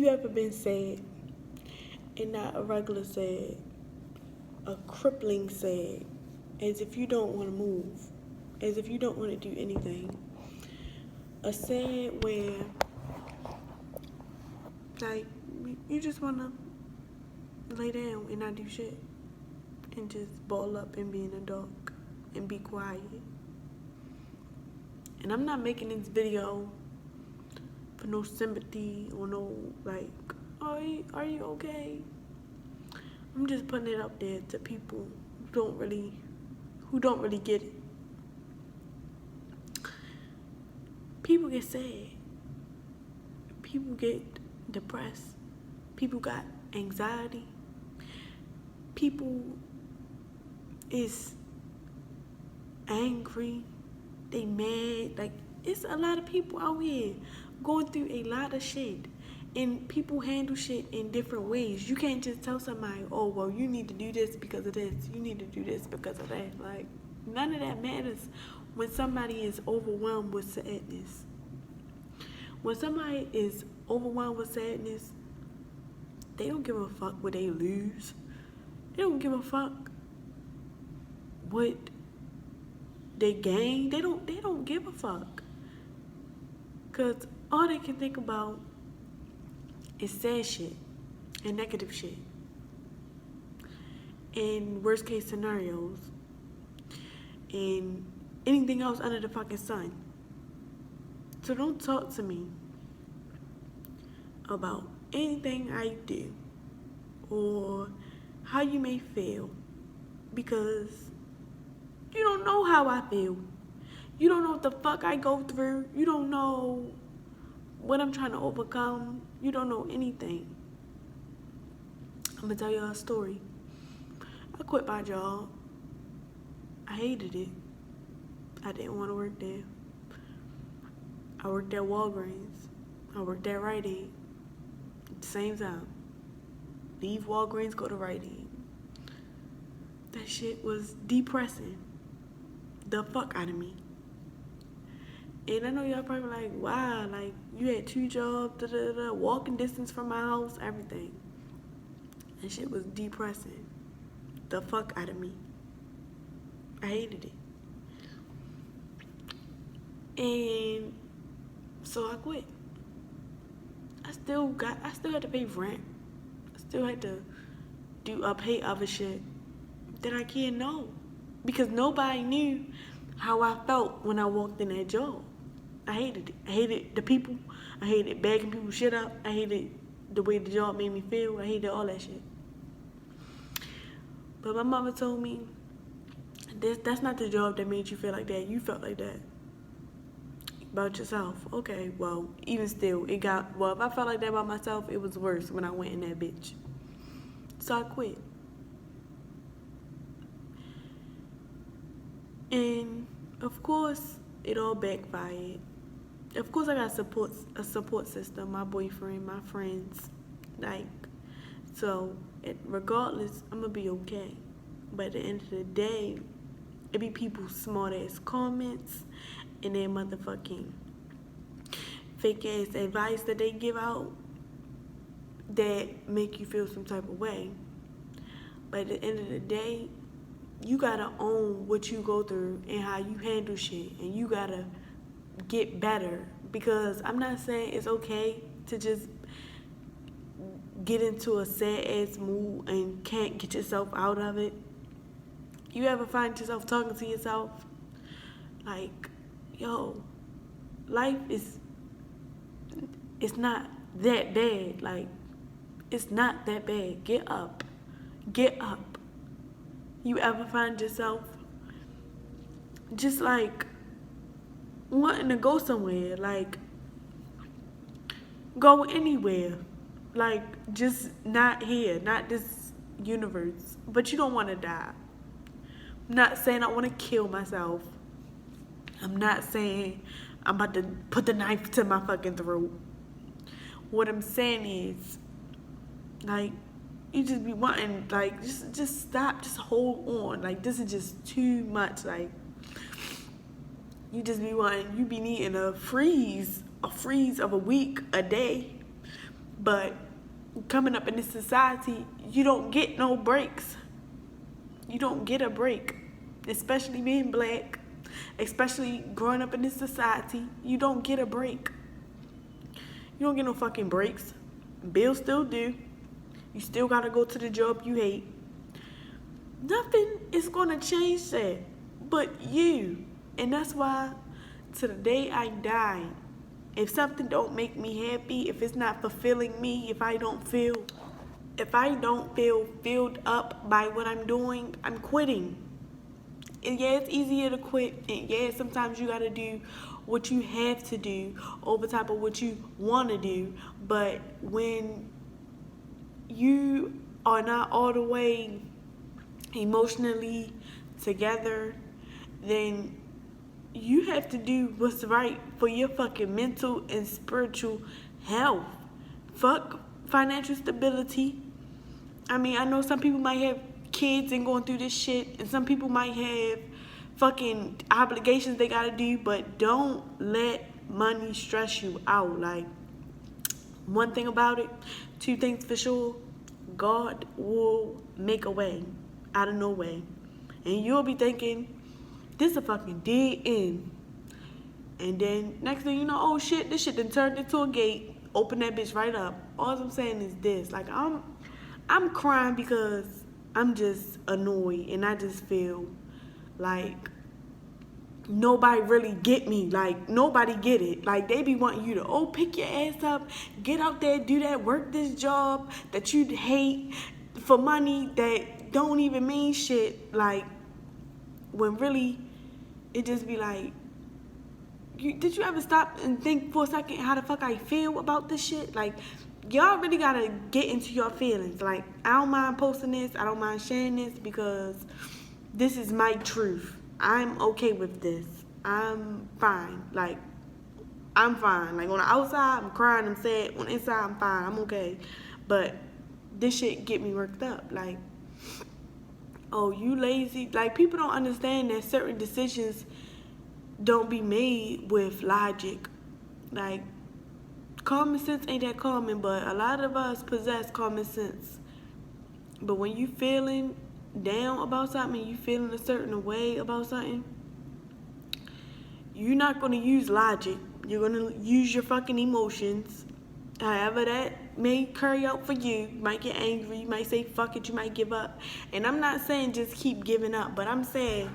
you ever been sad, and not a regular sad, a crippling sad, as if you don't want to move, as if you don't want to do anything? A sad where, like, you just want to lay down and not do shit, and just ball up and be in the dark and be quiet. And I'm not making this video for no sympathy or no, like, are you okay? I'm just putting it up there to people who don't really get it. People get sad. People get depressed. People got anxiety. People is angry. They mad. Like, it's a lot of people out here going through a lot of shit. And people handle shit in different ways. You can't just tell somebody, oh, well, you need to do this because of this. You need to do this because of that. Like, none of that matters when somebody is overwhelmed with sadness. When somebody is overwhelmed with sadness, they don't give a fuck what they lose. They don't give a fuck what they gain. They don't give a fuck. Cause all they can think about is sad shit and negative shit and worst case scenarios and anything else under the fucking sun. So don't talk to me about anything I do or how you may feel, because you don't know how I feel. You don't know what the fuck I go through. You don't know what I'm trying to overcome. You don't know anything. I'm gonna tell y'all a story. I quit my job. I hated it. I didn't want to work there. I worked at Walgreens. I worked at Rite Aid at the same time. Leave Walgreens, go to Rite Aid. That shit was depressing the fuck out of me. And I know y'all probably like, wow, like, you had 2 jobs, walking distance from my house, everything. That shit was depressing the fuck out of me. I hated it. And so I quit. I still had to pay rent. I still had to pay other shit that I can't know. Because nobody knew how I felt when I walked in that job. I hated it. I hated the people. I hated bagging people's shit up. I hated the way the job made me feel. I hated all that shit. But my mama told me, that's not the job that made you feel like that. You felt like that about yourself. Okay, well, even still, if I felt like that about myself, it was worse when I went in that bitch. So I quit. And of course, it all backfired. Of course, I got a support system, my boyfriend, my friends, like, so regardless, I'm gonna be okay. But at the end of the day, it be people's smart ass comments and their motherfucking fake ass advice that they give out that make you feel some type of way. But at the end of the day, you gotta own what you go through and how you handle shit, and you gotta get better. Because I'm not saying it's okay to just get into a sad ass mood and can't get yourself out of it. You ever find yourself talking to yourself like, yo, life it's not that bad. Like, it's not that bad. Get up. Get up. You ever find yourself just like wanting to go somewhere, like go anywhere, like just not here, not this universe, but you don't want to die. I'm not saying I want to kill myself. I'm not saying I'm about to put the knife to my fucking throat. What I'm saying is, like, you just be wanting, like, just stop, just hold on. Like, this is just too much. Like, you just be wanting, you be needing a freeze of a week, a day. But coming up in this society, you don't get no breaks. You don't get a break, especially being black, especially growing up in this society. You don't get a break. You don't get no fucking breaks. Bills still due. You still gotta go to the job you hate. Nothing is gonna change that but you. And that's why to the day I die, if something don't make me happy, if it's not fulfilling me, if I don't feel filled up by what I'm doing, I'm quitting. And yeah, it's easier to quit. And yeah, sometimes you gotta do what you have to do over top of what you wanna do. But when you are not all the way emotionally together, then you have to do what's right for your fucking mental and spiritual health. Fuck financial stability. I mean, I know some people might have kids and going through this shit, and some people might have fucking obligations they gotta do, but don't let money stress you out. Like, one thing about it, two things for sure, God will make a way out of no way. And you'll be thinking, this is a fucking dead end. And then next thing you know, oh shit, this shit done turned into a gate. Open that bitch right up. All I'm saying is this. Like, I'm crying because I'm just annoyed, and I just feel like nobody really get me. Like, nobody get it. Like, they be wanting you to, pick your ass up, get out there, do that, work this job that you hate for money that don't even mean shit. Like, when really it just be like, did you ever stop and think for a second how the fuck I feel about this shit? Like, y'all really gotta get into your feelings. Like, I don't mind posting this, I don't mind sharing this, because this is my truth. I'm okay with this. I'm fine. Like, I'm fine. Like, on the outside, I'm crying, I'm sad. On the inside, I'm fine. I'm okay. But this shit get me worked up. Like, oh, you lazy. Like, people don't understand that certain decisions don't be made with logic. Like, common sense ain't that common, but a lot of us possess common sense. But when you feeling down about something, you feeling a certain way about something, you're not gonna use logic. You're gonna use your fucking emotions. However that may carry out for you. You might get angry, you might say fuck it, you might give up. And I'm not saying just keep giving up, but I'm saying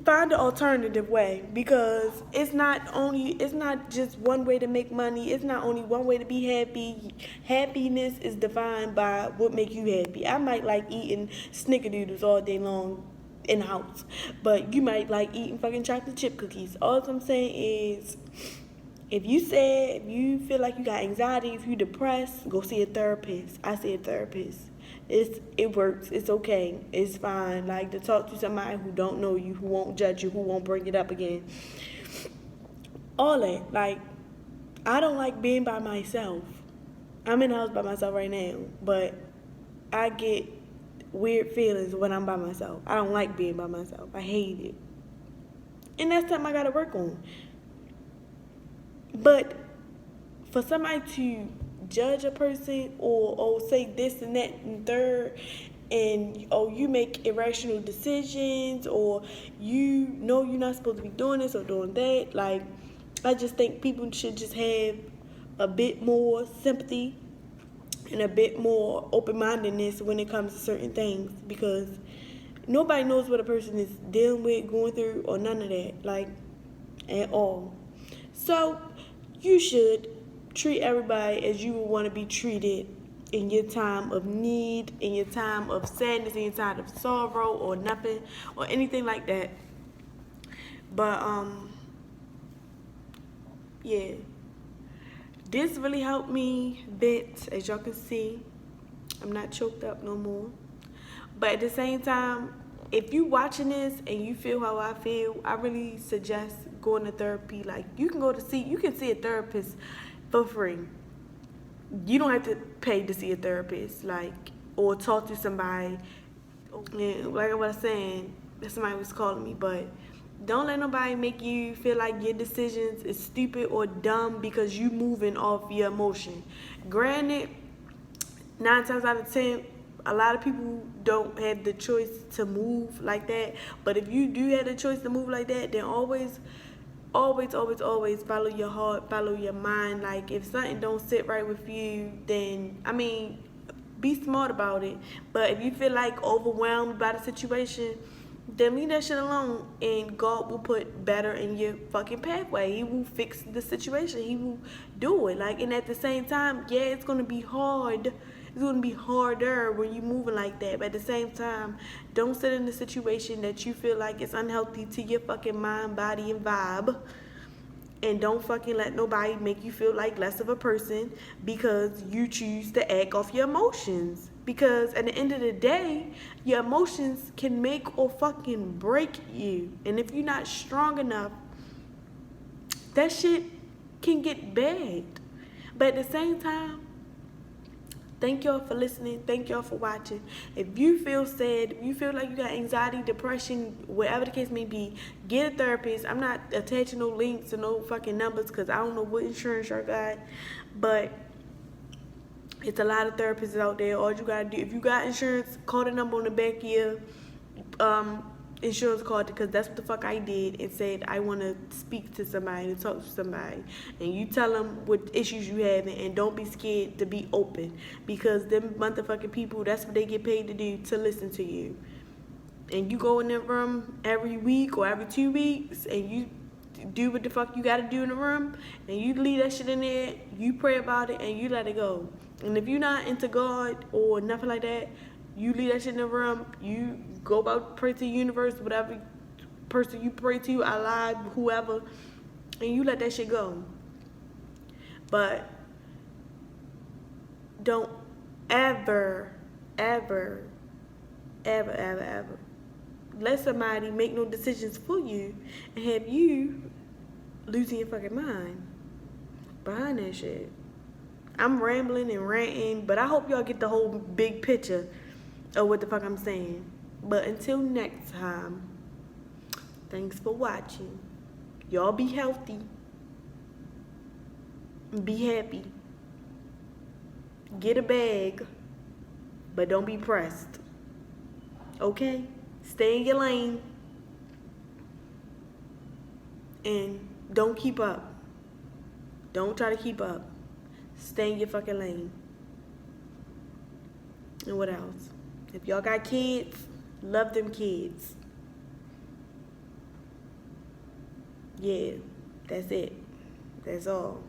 find an alternative way, because it's not just one way to make money. It's not only one way to be happy. Happiness is defined by what makes you happy. I might like eating snickerdoodles all day long in the house, but you might like eating fucking chocolate chip cookies. All I'm saying is, if you feel like you got anxiety, if you depressed, go see a therapist. I see a therapist. It works. It's okay. It's fine. Like, to talk to somebody who don't know you, who won't judge you, who won't bring it up again. All that. Like, I don't like being by myself. I'm in the house by myself right now, but I get weird feelings when I'm by myself. I don't like being by myself. I hate it. And that's something I gotta work on. But for somebody to judge a person or say this and that and third, and you make irrational decisions, or you know you're not supposed to be doing this or doing that, like, I just think people should just have a bit more sympathy and a bit more open-mindedness when it comes to certain things, because nobody knows what a person is dealing with, going through, or none of that, like, at all. So you should treat everybody as you would want to be treated in your time of need, in your time of sadness, in your time of sorrow, or nothing, or anything like that. But yeah, this really helped me vent. As y'all can see, I'm not choked up no more. But at the same time, if you watching this and you feel how I feel, I really suggest going to therapy. Like, you can see a therapist for free. You don't have to pay to see a therapist, like, or talk to somebody. And like I was saying, somebody was calling me, but Don't let nobody make you feel like your decisions is stupid or dumb because you moving off your emotion. Granted, 9 times out of 10, a lot of people don't have the choice to move like that. But if you do have the choice to move like that, then always follow your heart, follow your mind. Like if something don't sit right with you, then I mean, be smart about it. But if you feel like overwhelmed by the situation, then leave that shit alone, and God will put better in your fucking pathway. He will fix the situation. He will do it. Like, and at the same time, yeah, it's gonna be hard. It's gonna be harder when you moving like that. But at the same time, don't sit in a situation that you feel like it's unhealthy to your fucking mind, body, and vibe. And don't fucking let nobody make you feel like less of a person because you choose to act off your emotions. Because at the end of the day, your emotions can make or fucking break you. And if you're not strong enough, that shit can get bad. But at the same time, thank y'all for listening. Thank y'all for watching. If you feel sad, if you feel like you got anxiety, depression, whatever the case may be, get a therapist. I'm not attaching no links or no fucking numbers because I don't know what insurance y'all got. But it's a lot of therapists out there. All you gotta do, if you got insurance, call the number on the back of your insurance card, because that's what the fuck I did, and said I want to speak to somebody, to talk to somebody, and you tell them what issues you have, and don't be scared to be open, because them motherfucking people, that's what they get paid to do, to listen to you. And you go in that room every week or every 2 weeks, and you do what the fuck you gotta do in the room, and you leave that shit in there, you pray about it, and you let it go. And if you're not into God or nothing like that, you leave that shit in the room, you go about, pray to the universe, whatever person you pray to, Allah, whoever, and you let that shit go. But don't ever let somebody make no decisions for you and have you losing your fucking mind behind that shit. I'm rambling and ranting, but I hope y'all get the whole big picture of what the fuck I'm saying. But until next time, thanks for watching. Y'all be healthy. Be happy. Get a bag, but don't be pressed. Okay? Stay in your lane. And don't keep up. Don't try to keep up. Stay in your fucking lane. And what else? If y'all got kids, love them kids. Yeah, that's it. That's all.